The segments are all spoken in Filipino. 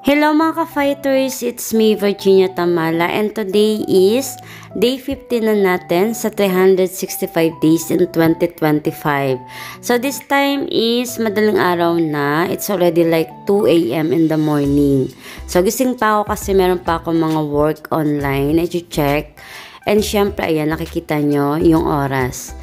Hello mga ka-fighters, it's me Virginia Tamala and today is day 15 na natin sa 365 days in 2025. So this time is madaling araw na, it's already like 2 a.m. in the morning. So gising pa ako kasi meron pa ako mga work online na i-check. And syempre ayan, nakikita nyo yung oras.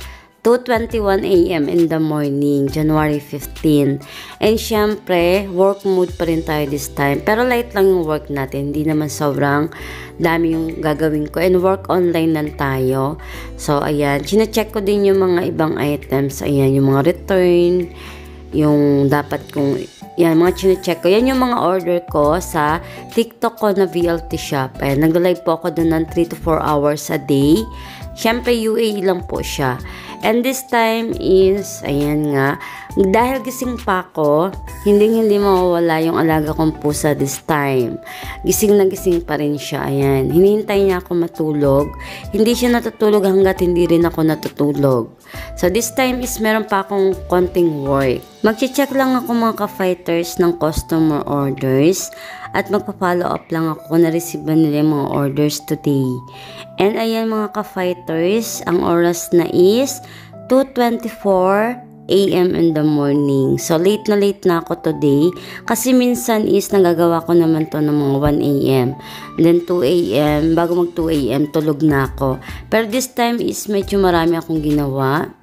2:21 a.m. in the morning, January 15. And syempre, work mood pa rin tayo this time. Pero light lang yung work natin. Hindi naman sobrang dami yung gagawin ko. And work online lang tayo. So, ayan. Chine-check ko din yung mga ibang items. Ayan, yung mga return. Yung dapat kong... Yan, mga chine-check ko. Yan yung mga order ko sa TikTok ko na VLT shop. Ayan, nag-live po ako doon ng 3 to 4 hours a day. Syempre, UAE lang po siya. And this time is, ayan nga, dahil gising pa ako, hindi mawawala yung alaga kong pusa this time. Gising na gising pa rin siya, ayan. Hinihintay niya ako matulog. Hindi siya natutulog hanggat hindi rin ako natutulog. So this time is meron pa akong konting work. Mag-check lang ako mga ka-fighters ng customer orders at magpa-follow up lang ako kung na-receive ba nila yung mga orders today. And ayan mga ka-fighters, ang oras na is 2:24 a.m. in the morning. So late na ako today kasi minsan is nagagawa ko naman to ng mga 1 a.m. Then 2 a.m. Bago mag 2 a.m. tulog na ako. Pero this time is medyo marami akong ginawa.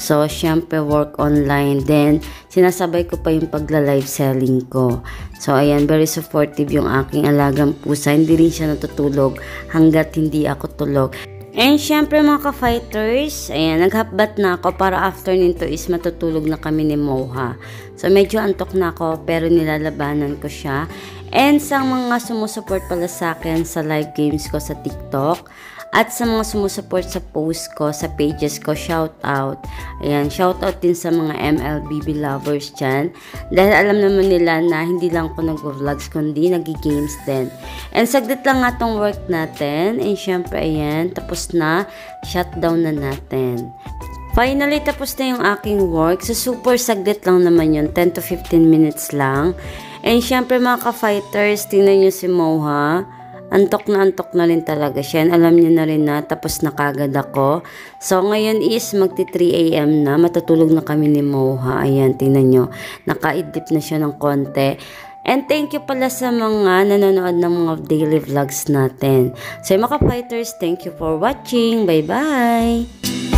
So, syempre, work online. Then, sinasabay ko pa yung pagla-live selling ko. So, ayan, very supportive yung aking alagang pusa. Hindi rin siya natutulog hanggat hindi ako tulog. And, syempre, mga ka-fighters, ayan, naghabat na ako para after nito is matutulog na kami ni Moha. So, medyo antok na ako, pero nilalabanan ko siya. And, sa mga sumusuport pala sa akin sa live games ko sa TikTok, at sa mga sumusupport sa post ko, sa pages ko, shout out. Ayan, shout out din sa mga MLBB lovers dyan. Dahil alam naman nila na hindi lang ako nag-vlogs, kundi nag-games din. And saglit lang nga tong work natin. And syempre, ayan, tapos na. Shutdown na natin. Finally, tapos na yung aking work. So, super saglit lang naman yun. 10 to 15 minutes lang. And syempre, mga ka-fighters, tingnan nyo si Moha. Antok na rin talaga siya. And alam niyo na rin na tapos na kagad ako. So, ngayon is magti 3 a.m. na. Matutulog na kami ni Moha. Ayan, tingnan nyo. Nakaidlip na siya ng konti. And thank you pala sa mga nanonood ng mga daily vlogs natin. So, mga fighters, thank you for watching. Bye-bye!